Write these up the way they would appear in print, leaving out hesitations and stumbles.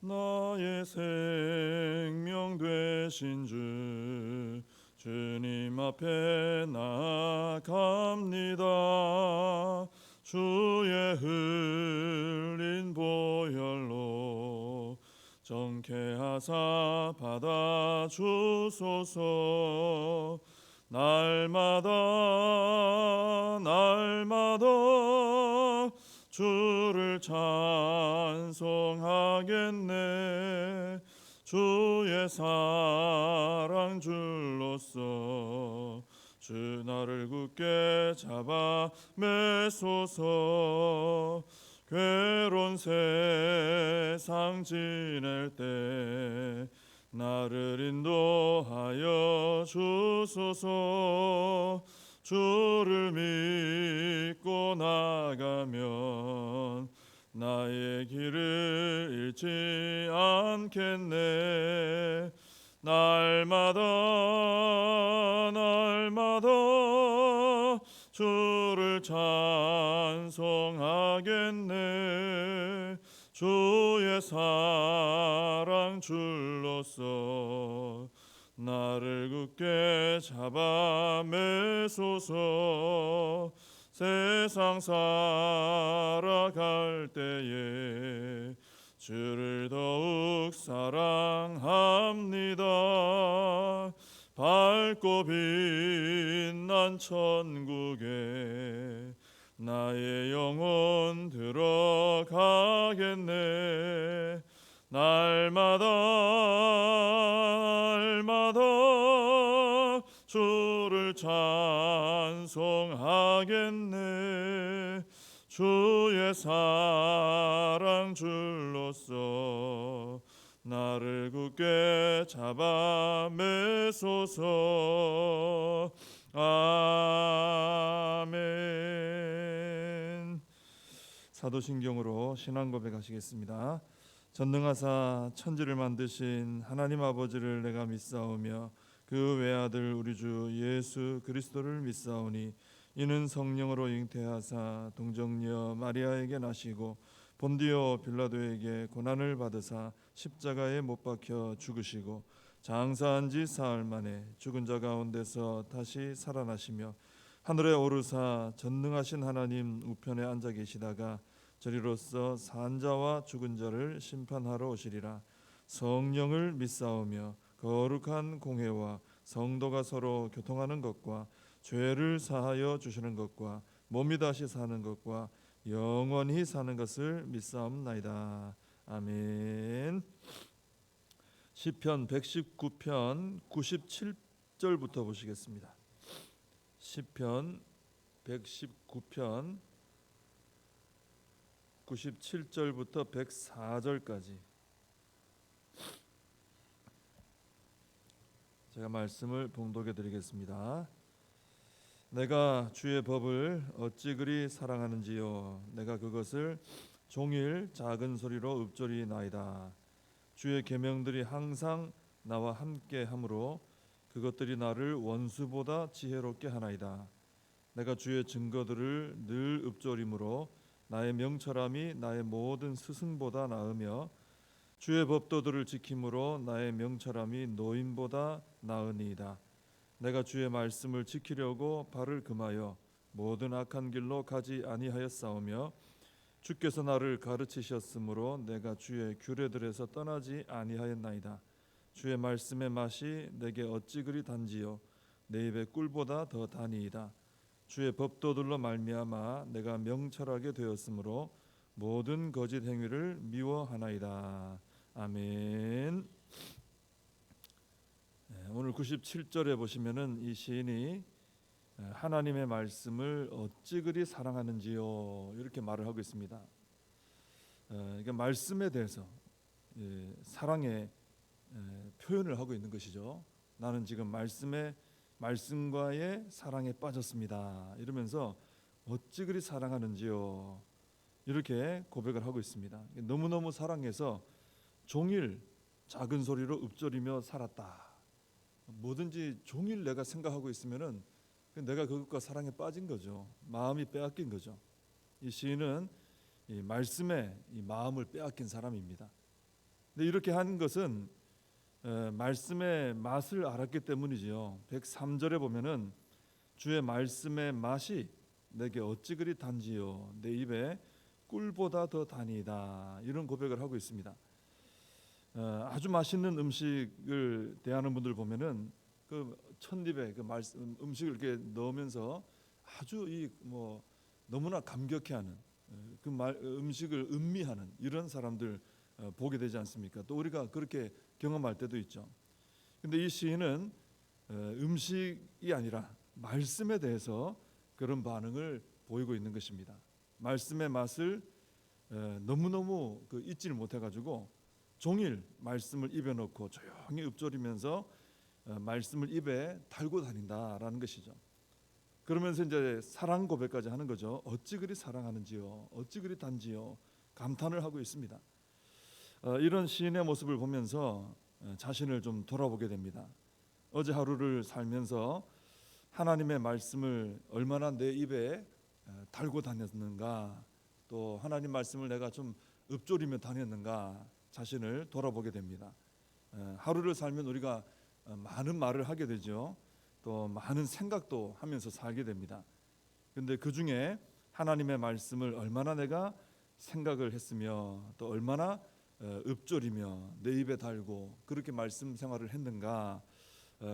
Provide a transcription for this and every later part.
나의 생명 되신 주 주님 앞에 나아갑니다. 주의 흘린 보혈로 정케하사 받아주소서. 날마다 주를 찬송하겠네. 주의 사랑 줄로서 주 나를 굳게 잡아 매소서. 괴로운 세상 지낼 때 나를 인도하여 주소서. 주를 믿고 나가면 나의 길을 잃지 않겠네. 날마다 주를 찬송하겠네. 주의 사랑 줄로서 나를 굳게 잡아 매소서. 세상 살아갈 때에 주를 더욱 사랑합니다. 밝고 빛난 천국에 나의 영혼 들어가겠네. 날마다 주를 찬송하겠네. 주의 사랑 줄로서 나를 굳게 잡아 매소서. 아멘. 사도신경으로 신앙 고백하시겠습니다. 전능하사 천지를 만드신 하나님 아버지를 내가 믿사오며 그 외아들 우리 주 예수 그리스도를 믿사오니 이는 성령으로 잉태하사 동정녀 마리아에게 나시고 본디오 빌라도에게 고난을 받으사 십자가에 못 박혀 죽으시고 장사한 지 사흘 만에 죽은 자 가운데서 다시 살아나시며 하늘에 오르사 전능하신 하나님 우편에 앉아 계시다가 저리로서 산 자와 죽은 자를 심판하러 오시리라. 성령을 믿사오며 거룩한 공회와 성도가 서로 교통하는 것과 죄를 사하여 주시는 것과 몸이 다시 사는 것과 영원히 사는 것을 믿사옵나이다. 아멘. 시편 119편 97절부터 보시겠습니다. 시편 119편 97절부터 104절까지 제가 말씀을 봉독해 드리겠습니다. 내가 주의 법을 어찌 그리 사랑하는지요. 내가 그것을 종일 작은 소리로 읊조리나이다. 주의 계명들이 항상 나와 함께 하므로 그것들이 나를 원수보다 지혜롭게 하나이다. 내가 주의 증거들을 늘 읊조림으로 나의 명철함이 나의 모든 스승보다 나으며 주의 법도들을 지킴으로 나의 명철함이 노인보다 나으니이다. 내가 주의 말씀을 지키려고 발을 금하여 모든 악한 길로 가지 아니하였사오며 주께서 나를 가르치셨으므로 내가 주의 규례들에서 떠나지 아니하였나이다. 주의 말씀의 맛이 내게 어찌 그리 단지요 내 입의 꿀보다 더 다니이다. 주의 법도들로 말미암아 내가 명철하게 되었으므로 모든 거짓 행위를 미워하나이다. 아멘. 오늘 97절에 보시면은 이 시인이 하나님의 말씀을 어찌 그리 사랑하는지요 이렇게 말을 하고 있습니다. 그러니까 말씀에 대해서 사랑의 표현을 하고 있는 것이죠. 나는 지금 말씀과의 사랑에 빠졌습니다. 이러면서 어찌 그리 사랑하는지요 이렇게 고백을 하고 있습니다. 너무너무 사랑해서 종일 작은 소리로 읊조리며 살았다. 뭐든지 종일 내가 생각하고 있으면은 내가 그것과 사랑에 빠진 거죠. 마음이 빼앗긴 거죠. 이 시인은 이 말씀에 이 마음을 빼앗긴 사람입니다. 근데 이렇게 한 것은 말씀의 맛을 알았기 때문이지요. 103절에 보면은 주의 말씀의 맛이 내게 어찌 그리 단지요 내 입에 꿀보다 더 다니이다, 이런 고백을 하고 있습니다. 아주 맛있는 음식을 대하는 분들 보면은 그 첫입에 그 말씀 음식을 이렇게 넣으면서 아주 너무나 감격해하는 그 음식을 음미하는 이런 사람들 보게 되지 않습니까? 또 우리가 그렇게 경험할 때도 있죠. 근데 이 시인은 음식이 아니라 말씀에 대해서 그런 반응을 보이고 있는 것입니다. 말씀의 맛을 너무너무 잊지를 못해가지고 종일 말씀을 입에 넣고 조용히 읊조리면서 말씀을 입에 달고 다닌다라는 것이죠. 그러면서 이제 사랑 고백까지 하는 거죠. 어찌 그리 사랑하는지요, 어찌 그리 단지요, 감탄을 하고 있습니다. 이런 시인의 모습을 보면서 자신을 좀 돌아보게 됩니다. 어제 하루를 살면서 하나님의 말씀을 얼마나 내 입에 달고 다녔는가, 또 하나님 말씀을 내가 좀 읊조리며 다녔는가, 자신을 돌아보게 됩니다. 하루를 살면 우리가 많은 말을 하게 되죠. 또 많은 생각도 하면서 살게 됩니다. 근데 그 중에 하나님의 말씀을 얼마나 내가 생각을 했으며 또 얼마나 읊조리며 내 입에 달고 그렇게 말씀 생활을 했는가,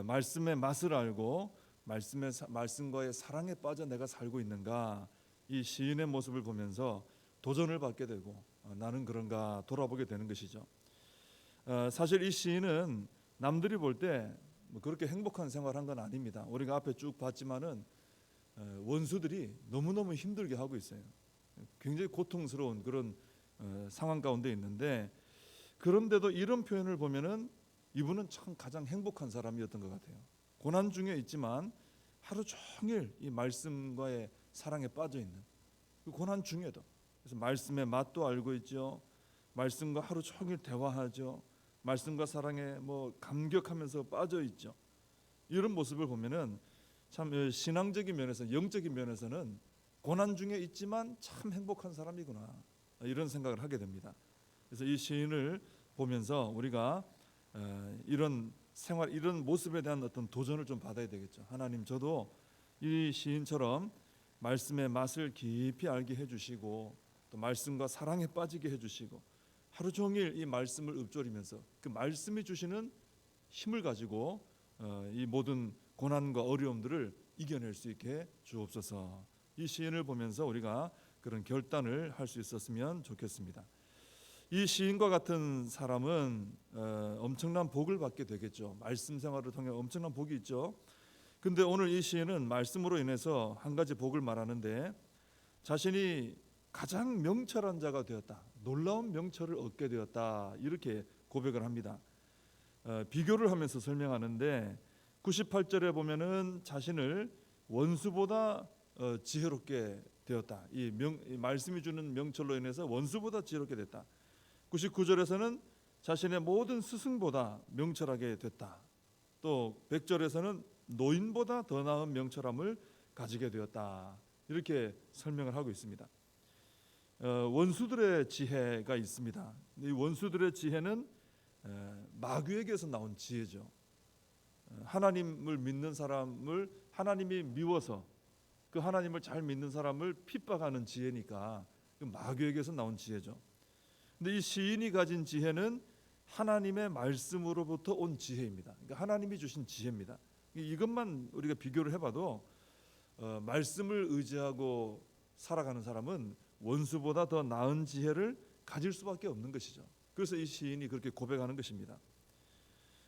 말씀의 맛을 알고 말씀과의 사랑에 빠져 내가 살고 있는가, 이 시인의 모습을 보면서 도전을 받게 되고 나는 그런가 돌아보게 되는 것이죠. 사실 이 시인은 남들이 볼 때 그렇게 행복한 생활한 건 아닙니다. 우리가 앞에 쭉 봤지만은 원수들이 너무너무 힘들게 하고 있어요. 굉장히 고통스러운 그런 상황 가운데 있는데, 그런데도 이런 표현을 보면은 이분은 참 가장 행복한 사람이었던 것 같아요. 고난 중에 있지만 하루 종일 이 말씀과의 사랑에 빠져 있는 그 고난 중에도, 그래서 말씀의 맛도 알고 있죠. 말씀과 하루 종일 대화하죠. 말씀과 사랑에 감격하면서 빠져 있죠. 이런 모습을 보면은 참 신앙적인 면에서, 영적인 면에서는 고난 중에 있지만 참 행복한 사람이구나, 이런 생각을 하게 됩니다. 그래서 이 시인을 보면서 우리가 이런 생활, 이런 모습에 대한 어떤 도전을 좀 받아야 되겠죠. 하나님, 저도 이 시인처럼 말씀의 맛을 깊이 알게 해주시고 또 말씀과 사랑에 빠지게 해주시고 하루 종일 이 말씀을 읊조리면서 그 말씀이 주시는 힘을 가지고 이 모든 고난과 어려움들을 이겨낼 수 있게 주옵소서. 이 시인을 보면서 우리가 그런 결단을 할 수 있었으면 좋겠습니다. 이 시인과 같은 사람은 엄청난 복을 받게 되겠죠. 말씀 생활을 통해 엄청난 복이 있죠. 근데 오늘 이 시인은 말씀으로 인해서 한 가지 복을 말하는데, 자신이 가장 명철한 자가 되었다, 놀라운 명철을 얻게 되었다, 이렇게 고백을 합니다. 비교를 하면서 설명하는데 98절에 보면은 자신을 원수보다 지혜롭게 되었다, 이 말씀이 주는 명철로 인해서 원수보다 지혜롭게 됐다. 99절에서는 자신의 모든 스승보다 명철하게 됐다. 또 100절에서는 노인보다 더 나은 명철함을 가지게 되었다, 이렇게 설명을 하고 있습니다. 원수들의 지혜가 있습니다. 이 원수들의 지혜는 마귀에게서 나온 지혜죠. 하나님을 믿는 사람을 하나님이 미워서 그 하나님을 잘 믿는 사람을 핍박하는 지혜니까 그 마귀에게서 나온 지혜죠. 근데 이 시인이 가진 지혜는 하나님의 말씀으로부터 온 지혜입니다. 그러니까 하나님이 주신 지혜입니다. 이것만 우리가 비교를 해봐도 말씀을 의지하고 살아가는 사람은 원수보다 더 나은 지혜를 가질 수밖에 없는 것이죠. 그래서 이 시인이 그렇게 고백하는 것입니다.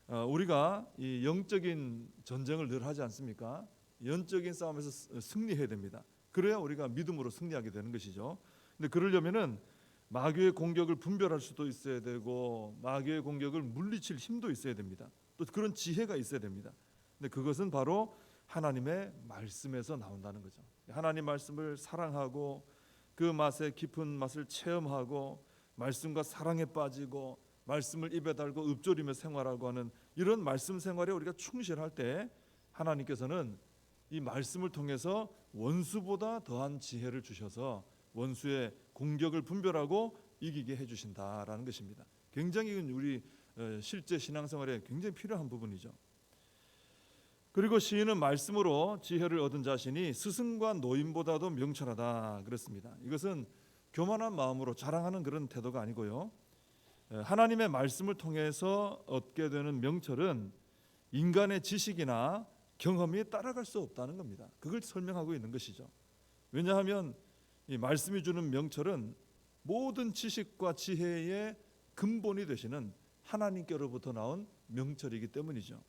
우리가 이 영적인 전쟁을 늘 하지 않습니까? 영적인 싸움에서 승리해야 됩니다. 그래야 우리가 믿음으로 승리하게 되는 것이죠. 근데 그러려면은 마귀의 공격을 분별할 수도 있어야 되고 마귀의 공격을 물리칠 힘도 있어야 됩니다. 또 그런 지혜가 있어야 됩니다. 근데 그것은 바로 하나님의 말씀에서 나온다는 거죠. 하나님 말씀을 사랑하고 그 맛의 깊은 맛을 체험하고 말씀과 사랑에 빠지고 말씀을 입에 달고 읊조리며 생활하고 하는 이런 말씀 생활에 우리가 충실할 때 하나님께서는 이 말씀을 통해서 원수보다 더한 지혜를 주셔서 원수의 공격을 분별하고 이기게 해주신다라는 것입니다. 굉장히 우리 실제 신앙생활에 굉장히 필요한 부분이죠. 그리고 시인은 말씀으로 지혜를 얻은 자신이 스승과 노인보다도 명철하다 그랬습니다. 이것은 교만한 마음으로 자랑하는 그런 태도가 아니고요. 하나님의 말씀을 통해서 얻게 되는 명철은 인간의 지식이나 경험이 따라갈 수 없다는 겁니다. 그걸 설명하고 있는 것이죠. 왜냐하면 이 말씀이 주는 명철은 모든 지식과 지혜의 근본이 되시는 하나님께로부터 나온 명철이기 때문이죠.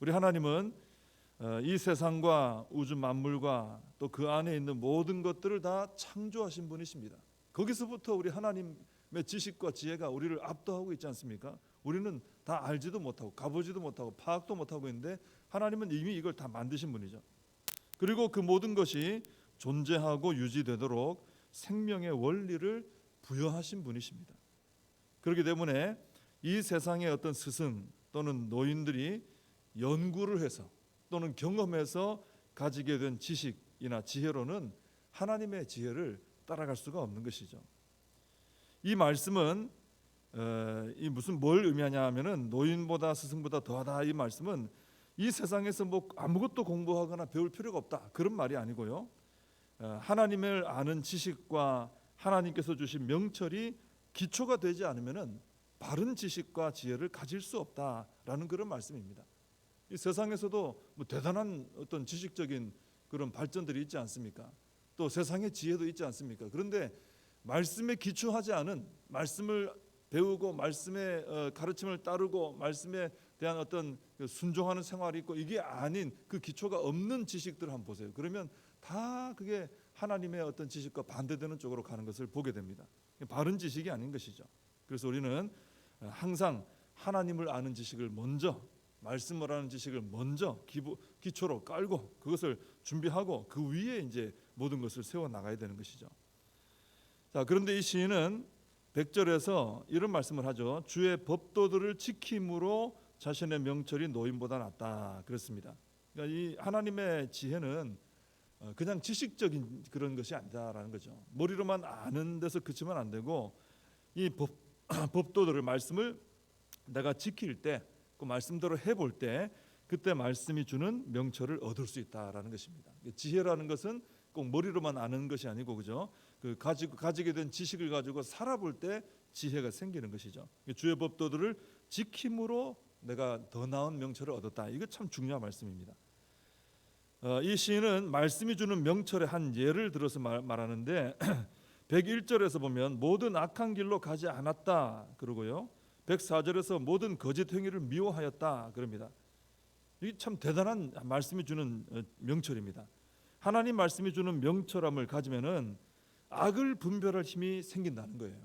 우리 하나님은 이 세상과 우주 만물과 또 그 안에 있는 모든 것들을 다 창조하신 분이십니다. 거기서부터 우리 하나님의 지식과 지혜가 우리를 압도하고 있지 않습니까? 우리는 다 알지도 못하고 가보지도 못하고 파악도 못하고 있는데 하나님은 이미 이걸 다 만드신 분이죠. 그리고 그 모든 것이 존재하고 유지되도록 생명의 원리를 부여하신 분이십니다. 그렇기 때문에 이 세상의 어떤 스승 또는 노인들이 연구를 해서 또는 경험해서 가지게 된 지식이나 지혜로는 하나님의 지혜를 따라갈 수가 없는 것이죠. 이 말씀은 이 무슨 뭘 의미하냐 하면은 노인보다 스승보다 더하다, 이 말씀은 이 세상에서 뭐 아무것도 공부하거나 배울 필요가 없다 그런 말이 아니고요. 하나님을 아는 지식과 하나님께서 주신 명철이 기초가 되지 않으면은 바른 지식과 지혜를 가질 수 없다라는 그런 말씀입니다. 이 세상에서도 뭐 대단한 어떤 지식적인 그런 발전들이 있지 않습니까? 또 세상의 지혜도 있지 않습니까? 그런데 말씀에 기초하지 않은, 말씀을 배우고 말씀의 가르침을 따르고 말씀에 대한 어떤 순종하는 생활이 있고 이게 아닌 그 기초가 없는 지식들을 한번 보세요. 그러면 다 그게 하나님의 어떤 지식과 반대되는 쪽으로 가는 것을 보게 됩니다. 바른 지식이 아닌 것이죠. 그래서 우리는 항상 하나님을 아는 지식을 먼저, 말씀을 아는 지식을 먼저 기초로 깔고 그것을 준비하고 그 위에 이제 모든 것을 세워 나가야 되는 것이죠. 자, 그런데 이 시인은 100절에서 이런 말씀을 하죠. 주의 법도들을 지킴으로 자신의 명철이 노인보다 낫다 그랬습니다. 그러니까 이 하나님의 지혜는 그냥 지식적인 그런 것이 아니다라는 거죠. 머리로만 아는 데서 그치면 안 되고 이 법도들을, 말씀을 내가 지킬 때, 그 말씀대로 해볼 때 그때 말씀이 주는 명철을 얻을 수 있다라는 것입니다. 지혜라는 것은 꼭 머리로만 아는 것이 아니고, 그죠? 그 가지게 된 지식을 가지고 살아볼 때 지혜가 생기는 것이죠. 주의 법도들을 지킴으로 내가 더 나은 명철을 얻었다. 이거 참 중요한 말씀입니다. 이 시인은 말씀이 주는 명철의 한 예를 들어서 말하는데 101절에서 보면 모든 악한 길로 가지 않았다 그러고요. 104절에서 모든 거짓 행위를 미워하였다 그럽니다. 이게 참 대단한 말씀이 주는 명철입니다. 하나님 말씀이 주는 명철함을 가지면은 악을 분별할 힘이 생긴다는 거예요.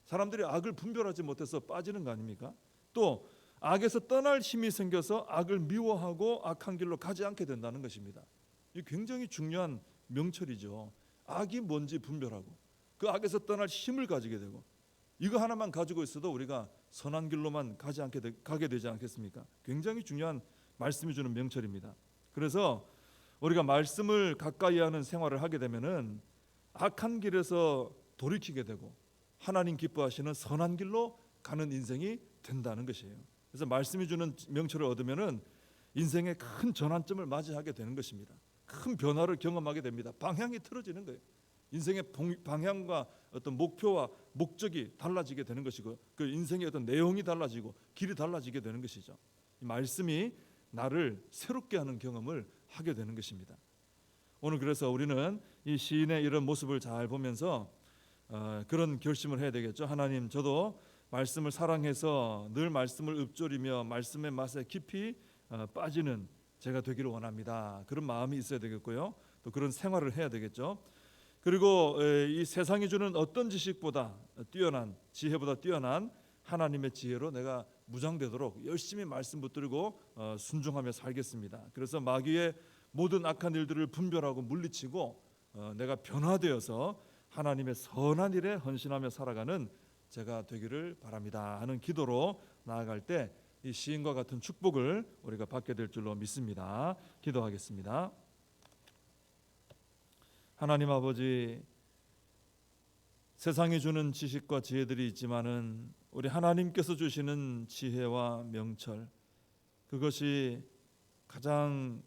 사람들이 악을 분별하지 못해서 빠지는 거 아닙니까? 또 악에서 떠날 힘이 생겨서 악을 미워하고 악한 길로 가지 않게 된다는 것입니다. 이 굉장히 중요한 명철이죠. 악이 뭔지 분별하고 그 악에서 떠날 힘을 가지게 되고, 이거 하나만 가지고 있어도 우리가 선한 길로만 가게 되지 않겠습니까? 굉장히 중요한 말씀이 주는 명철입니다. 그래서 우리가 말씀을 가까이 하는 생활을 하게 되면은 악한 길에서 돌이키게 되고 하나님 기뻐하시는 선한 길로 가는 인생이 된다는 것이에요. 그래서 말씀이 주는 명철을 얻으면은 인생의 큰 전환점을 맞이하게 되는 것입니다. 큰 변화를 경험하게 됩니다. 방향이 틀어지는 거예요. 인생의 방향과 어떤 목표와 목적이 달라지게 되는 것이고, 그 인생의 어떤 내용이 달라지고 길이 달라지게 되는 것이죠. 이 말씀이 나를 새롭게 하는 경험을 하게 되는 것입니다. 오늘 그래서 우리는 이 시인의 이런 모습을 잘 보면서 그런 결심을 해야 되겠죠. 하나님, 저도 말씀을 사랑해서 늘 말씀을 읊조리며 말씀의 맛에 깊이 빠지는 제가 되기를 원합니다. 그런 마음이 있어야 되겠고요. 또 그런 생활을 해야 되겠죠. 그리고 이 세상이 주는 어떤 지식보다 뛰어난, 지혜보다 뛰어난 하나님의 지혜로 내가 무장되도록 열심히 말씀 붙들고 순종하며 살겠습니다. 그래서 마귀의 모든 악한 일들을 분별하고 물리치고 내가 변화되어서 하나님의 선한 일에 헌신하며 살아가는 제가 되기를 바랍니다 하는 기도로 나아갈 때 이 시인과 같은 축복을 우리가 받게 될 줄로 믿습니다. 기도하겠습니다. 하나님 아버지, 세상이 주는 지식과 지혜들이 있지만은 우리 하나님께서 주시는 지혜와 명철, 그것이 가장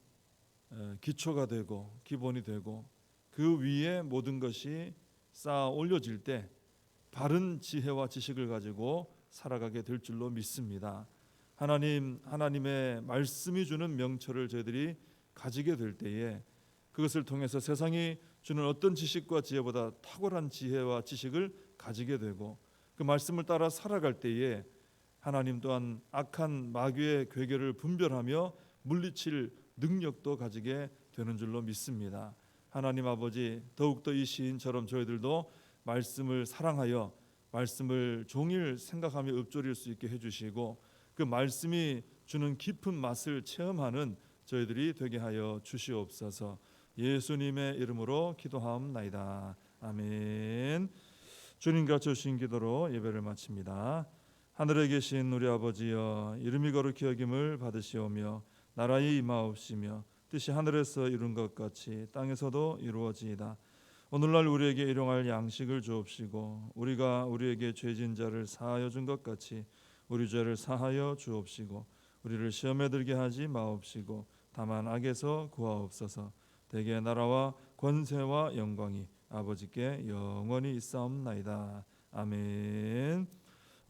기초가 되고 기본이 되고 그 위에 모든 것이 쌓아 올려질 때 바른 지혜와 지식을 가지고 살아가게 될 줄로 믿습니다. 하나님의 말씀이 주는 명철을 저희들이 가지게 될 때에 그것을 통해서 세상이 주는 어떤 지식과 지혜보다 탁월한 지혜와 지식을 가지게 되고 그 말씀을 따라 살아갈 때에 하나님 또한 악한 마귀의 괴계를 분별하며 물리칠 능력도 가지게 되는 줄로 믿습니다. 하나님 아버지, 더욱더 이 시인처럼 저희들도 말씀을 사랑하여 말씀을 종일 생각하며 읊조릴 수 있게 해주시고 그 말씀이 주는 깊은 맛을 체험하는 저희들이 되게 하여 주시옵소서. 예수님의 이름으로 기도하옵나이다. 아멘. 주님과 주신 기도로 예배를 마칩니다. 하늘에 계신 우리 아버지여, 이름이 거룩히 여김을 받으시오며 나라의 임하옵시며 뜻이 하늘에서 이룬 것 같이 땅에서도 이루어지이다. 오늘날 우리에게 일용할 양식을 주옵시고 우리가 우리에게 죄진 자를 사하여 준 것 같이 우리 죄를 사하여 주옵시고 우리를 시험에 들게 하지 마옵시고 다만 악에서 구하옵소서. 대개 나라와 권세와 영광이 아버지께 영원히 있사옵나이다. 아멘.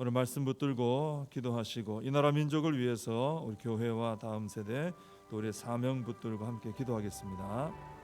오늘 말씀 붙들고 기도하시고 이 나라 민족을 위해서 우리 교회와 다음 세대 또 우리의 사명 붙들고 함께 기도하겠습니다.